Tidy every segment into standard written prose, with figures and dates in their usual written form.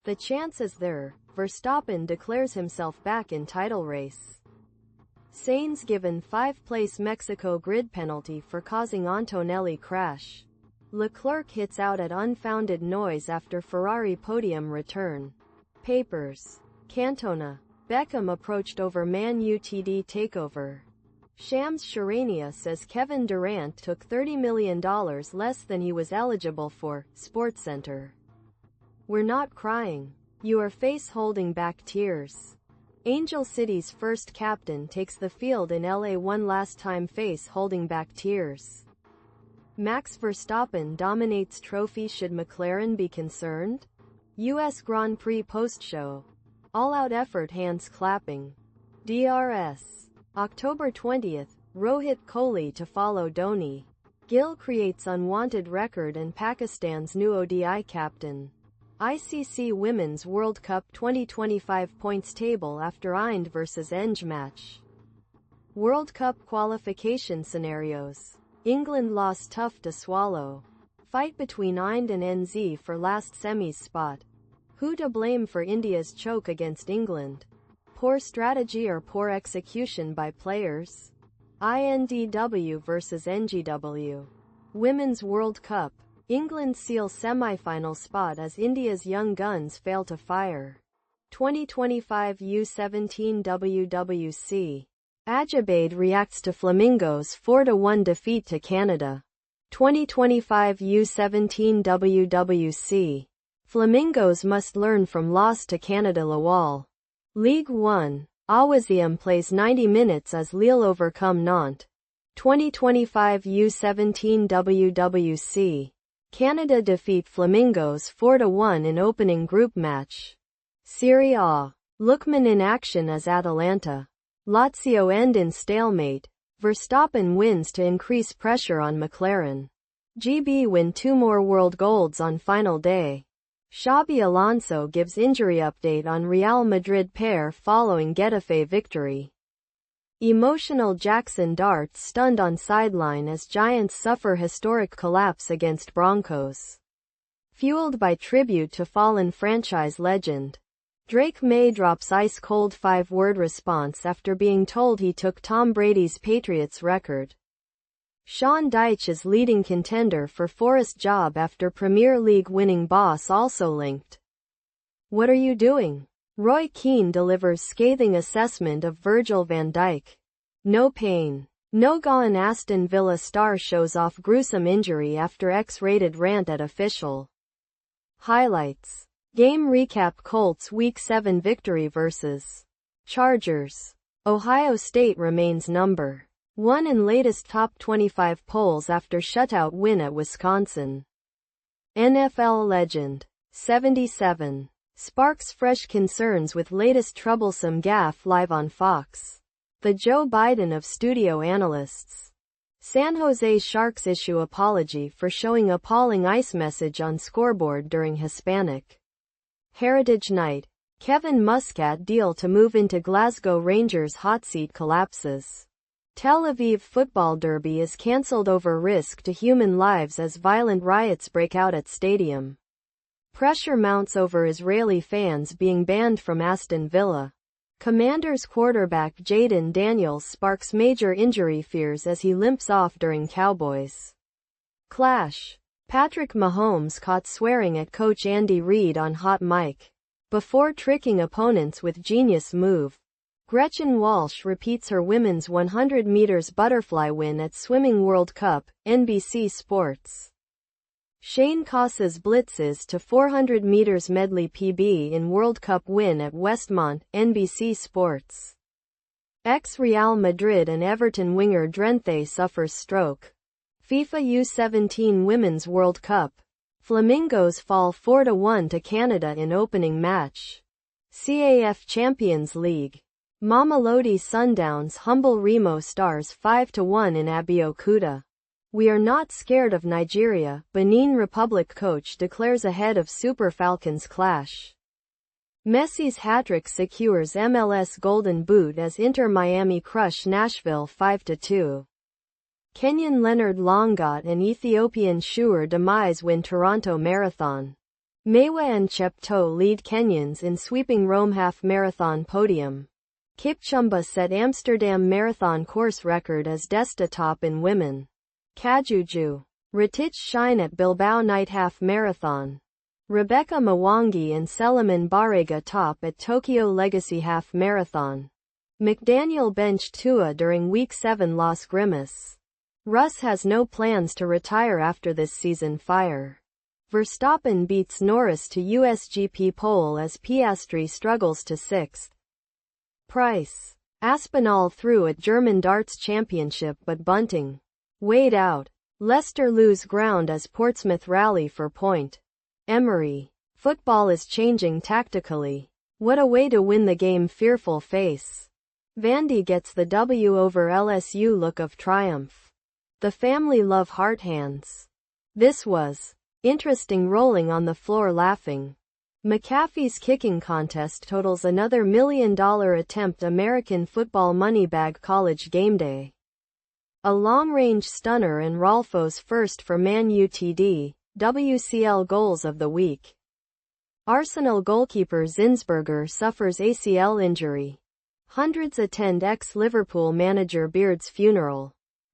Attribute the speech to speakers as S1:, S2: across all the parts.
S1: The chance is there. Verstappen declares himself back in title race. Sainz given 5th-place Mexico grid penalty for causing Antonelli crash. Leclerc hits out at unfounded noise after Ferrari podium return. Papers. Cantona. Beckham approached over Man UTD takeover. Shams Charania says Kevin Durant took $30 million less than he was eligible for. SportsCenter. We're not crying. You are face holding back tears. Angel City's first captain takes the field in LA one last time face holding back tears. Max Verstappen dominates trophy. Should McLaren be concerned? US Grand Prix post-show. All-out effort, hands clapping. DRS. October 20th, Rohit Kohli to follow Dhoni. Gill creates unwanted record and Pakistan's new ODI captain. ICC Women's World Cup 2025 points table after Ind vs Eng match. World Cup qualification scenarios. England lost tough to swallow. Fight between Ind and NZ for last semis spot. Who to blame for India's choke against England? Poor strategy or poor execution by players? INDW vs NGW. Women's World Cup. England seal semi-final spot as India's young guns fail to fire. 2025 U17 WWC. Ajibade reacts to Flamingos 4-1 defeat to Canada. 2025 U17 WWC. Flamingos must learn from loss to Canada. Lawal. League 1. Awaziem plays 90 minutes as Lille overcome Nantes. 2025 U17 WWC. Canada defeat Flamingos 4-1 in opening group match. Serie A. Lookman in action as Atalanta. Lazio end in stalemate. Verstappen wins to increase pressure on McLaren. GB win 2 more world golds on final day. Xabi Alonso gives injury update on Real Madrid pair following Getafe victory. Emotional Jackson Darts stunned on sideline as Giants suffer historic collapse against Broncos. Fueled by tribute to fallen franchise legend. Drake May drops ice-cold 5-word response after being told he took Tom Brady's Patriots record. Sean Dyche is leading contender for Forrest job after Premier League winning boss also linked. What are you doing? Roy Keane delivers scathing assessment of Virgil van Dijk. No pain, no gain. Aston Villa star shows off gruesome injury after X-rated rant at official. Highlights. Game recap. Colts Week 7 victory vs. Chargers. Ohio State remains number 1 in latest top 25 polls after shutout win at Wisconsin. NFL legend. 77. Sparks fresh concerns with latest troublesome gaffe live on Fox. The Joe Biden of studio analysts. San Jose Sharks issue apology for showing appalling ice message on scoreboard during Hispanic Heritage Night. Kevin Muscat deal to move into Glasgow Rangers hot seat collapses. Tel Aviv football derby is cancelled over risk to human lives as violent riots break out at stadium. Pressure mounts over Israeli fans being banned from Aston Villa. Commanders quarterback Jaden Daniels sparks major injury fears as he limps off during Cowboys clash. Patrick Mahomes caught swearing at coach Andy Reid on hot mic before tricking opponents with genius move. Gretchen Walsh repeats her women's 100 meters butterfly win at Swimming World Cup. NBC Sports. Shane Koss's blitzes to 400 meters medley PB in World Cup win at Westmont. NBC Sports. Ex-Real Madrid and Everton winger Drenthe suffers stroke. FIFA U17 Women's World Cup. Flamingos fall 4-1 to Canada in opening match. CAF Champions League. Mamelodi Sundowns humble Remo Stars 5-1 in Abeokuta. We are not scared of Nigeria, Benin Republic coach declares ahead of Super Falcons clash. Messi's hat-trick secures MLS Golden Boot as Inter Miami crush Nashville 5-2. Kenyan Leonard Longot and Ethiopian Shuur Demise win Toronto Marathon. Mewa and Chepto lead Kenyans in sweeping Rome half marathon podium. Kipchumba set Amsterdam marathon course record as Desta top in women. Kajuju. Ratich shine at Bilbao night half marathon. Rebecca Mwangi and Seleman Barega top at Tokyo Legacy half marathon. McDaniel benched Tua during Week 7 Las Grimas. Russ has no plans to retire after this season. Fire. Verstappen beats Norris to USGP pole as Piastri struggles to 6th. Price. Aspinall through at German Darts Championship but bunting. Weighed out. Leicester lose ground as Portsmouth rally for point. Emery. Football is changing tactically. What a way to win the game. Fearful face. Vandy gets the W over LSU. Look of triumph. The family love heart hands. This was interesting. Rolling on the floor laughing. McAfee's kicking contest totals another $1 million attempt. American football moneybag college game day. A long-range stunner and Rolfo's first for Man UTD. WCL goals of the week. Arsenal goalkeeper Zinsberger suffers ACL injury. Hundreds attend ex-Liverpool manager Beard's funeral.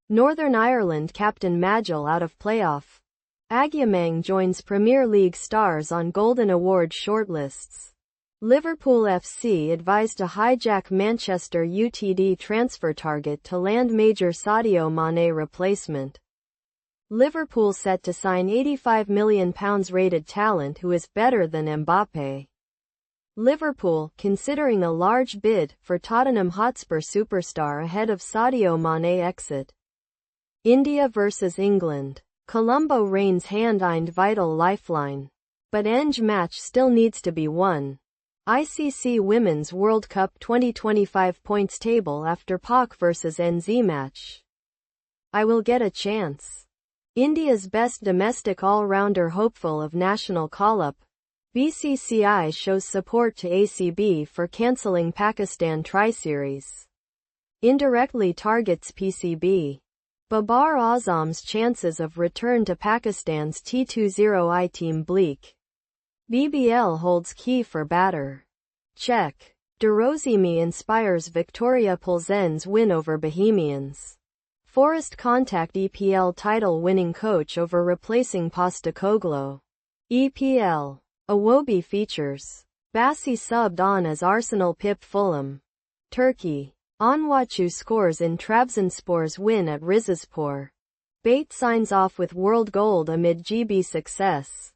S1: Northern Ireland captain Magil out of playoff. Agyemang joins Premier League stars on Golden Award shortlists. Liverpool FC advised to hijack Manchester UTD transfer target to land major Sadio Mane replacement. Liverpool set to sign £85 million rated talent who is better than Mbappe. Liverpool considering a large bid for Tottenham Hotspur superstar ahead of Sadio Mane exit. India vs England. Colombo reigns hand-eyed vital lifeline. But Eng match still needs to be won. ICC Women's World Cup 2025 points table after PAC vs NZ match. I will get a chance. India's best domestic all-rounder hopeful of national call-up. BCCI shows support to ACB for cancelling Pakistan Tri-Series. Indirectly targets PCB. Babar Azam's chances of return to Pakistan's T20I team bleak. BBL holds key for batter. Check. Derozimi inspires Victoria Plzen's win over Bohemians. Forest contact EPL title-winning coach over replacing Postecoglou. EPL. Iwobi features. Bassi subbed on as Arsenal pip Fulham. Turkey. Onwachu scores in Trabzonspor's win at Rizespor. Bate signs off with world gold amid GB success.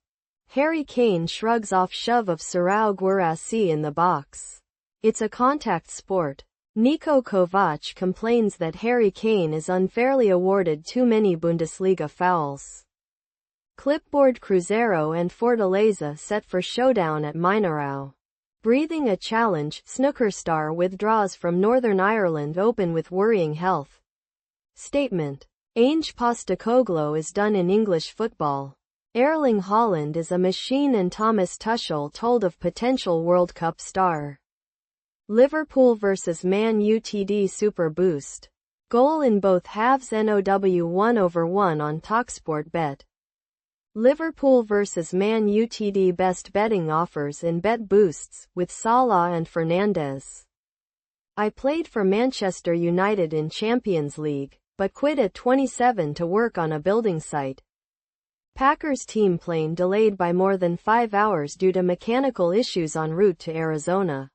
S1: Harry Kane shrugs off shove of Sirao Guirassy in the box. It's a contact sport. Niko Kovac complains that Harry Kane is unfairly awarded too many Bundesliga fouls. Clipboard Cruzeiro and Fortaleza set for showdown at Mineirão. Breathing a challenge, snooker star withdraws from Northern Ireland Open with worrying health. Statement. Ange Postecoglou is done in English football. Erling Haaland is a machine and Thomas Tuchel told of potential World Cup star. Liverpool vs Man UTD Super Boost. Goal in both halves. NOW 1/1 on TalkSport Bet. Liverpool vs Man UTD best betting offers in Bet Boosts, with Salah and Fernandes. I played for Manchester United in Champions League, but quit at 27 to work on a building site. Packers team plane delayed by more than 5 hours due to mechanical issues en route to Arizona.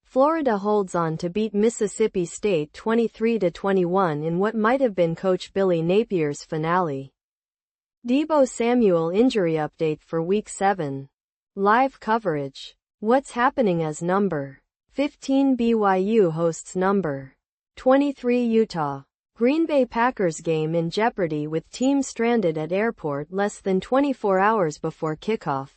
S1: Florida holds on to beat Mississippi State 23-21 in what might have been Coach Billy Napier's finale. Deebo Samuel injury update for Week 7. Live coverage. What's happening as number 15 BYU hosts number 23 Utah. Green Bay Packers game in jeopardy with team stranded at airport less than 24 hours before kickoff.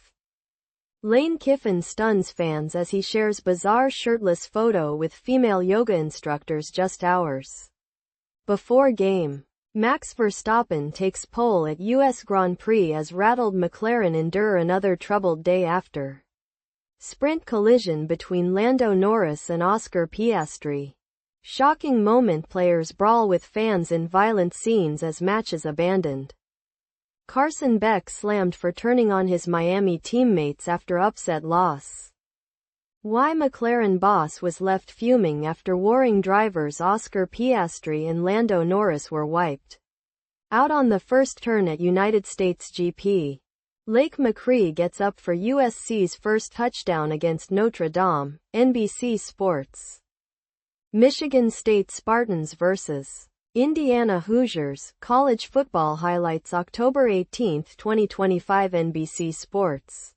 S1: Lane Kiffin stuns fans as he shares bizarre shirtless photo with female yoga instructors just hours before game. Max Verstappen takes pole at US Grand Prix as rattled McLaren endure another troubled day after sprint collision between Lando Norris and Oscar Piastri. Shocking moment, players brawl with fans in violent scenes as matches abandoned. Carson Beck slammed for turning on his Miami teammates after upset loss. Why McLaren boss was left fuming after warring drivers Oscar Piastri and Lando Norris were wiped out on the first turn at United States GP. Lake McCree gets up for USC's first touchdown against Notre Dame. NBC Sports. Michigan State Spartans vs. Indiana Hoosiers, college football highlights October 18, 2025 NBC Sports.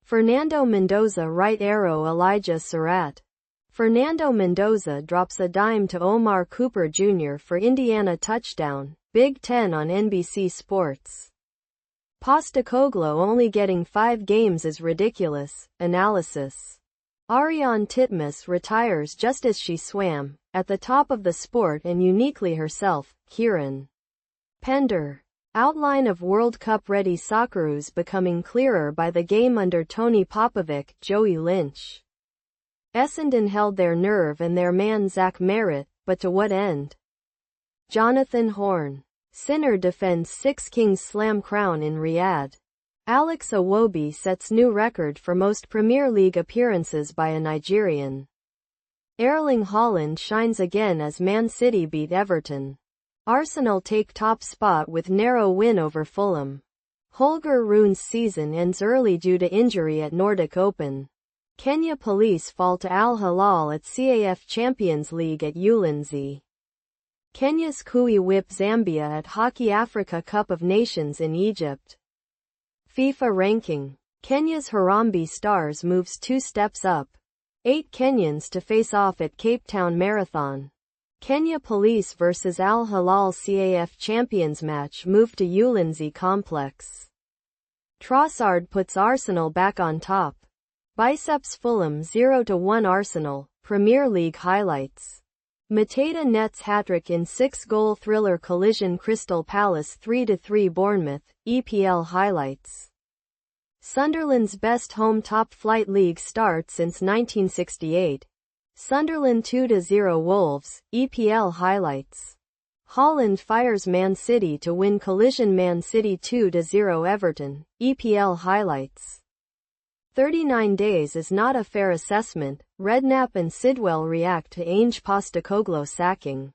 S1: Fernando Mendoza right arrow Elijah Surratt. Fernando Mendoza drops a dime to Omar Cooper Jr. for Indiana touchdown, Big Ten on NBC Sports. Postecoglou only getting 5 games is ridiculous, analysis. Ariane Titmus retires just as she swam, at the top of the sport and uniquely herself, Kieran Pender. Outline of World Cup-ready Socceroos becoming clearer by the game under Tony Popovic, Joey Lynch. Essendon held their nerve and their man Zach Merritt, but to what end? Jonathan Horn. Sinner defends Six Kings Slam crown in Riyadh. Alex Iwobi sets new record for most Premier League appearances by a Nigerian. Erling Haaland shines again as Man City beat Everton. Arsenal take top spot with narrow win over Fulham. Holger Rune's season ends early due to injury at Nordic Open. Kenya police fall to Al Hilal at CAF Champions League at Ulinzi. Kenya's Kui whip Zambia at Hockey Africa Cup of Nations in Egypt. FIFA ranking. Kenya's Harambee Stars moves 2 steps up. 8 Kenyans to face off at Cape Town Marathon. Kenya Police vs Al Hilal CAF Champions match moved to Ulinzi Complex. Trossard puts Arsenal back on top. Biceps Fulham 0-1 Arsenal, Premier League highlights. Mateta nets hat-trick in 6-goal thriller collision Crystal Palace 3-3 Bournemouth, EPL highlights. Sunderland's best home top-flight league start since 1968. Sunderland 2-0 Wolves, EPL highlights. Haaland fires Man City to win collision Man City 2-0 Everton, EPL highlights. 39 days is not a fair assessment, Redknapp and Sidwell react to Ange Postecoglou sacking.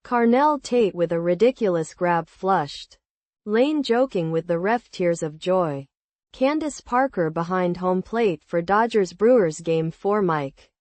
S1: Carnell Tate with a ridiculous grab flushed. Lane joking with the ref tears of joy. Candace Parker behind home plate for Dodgers Brewers Game 4 Mike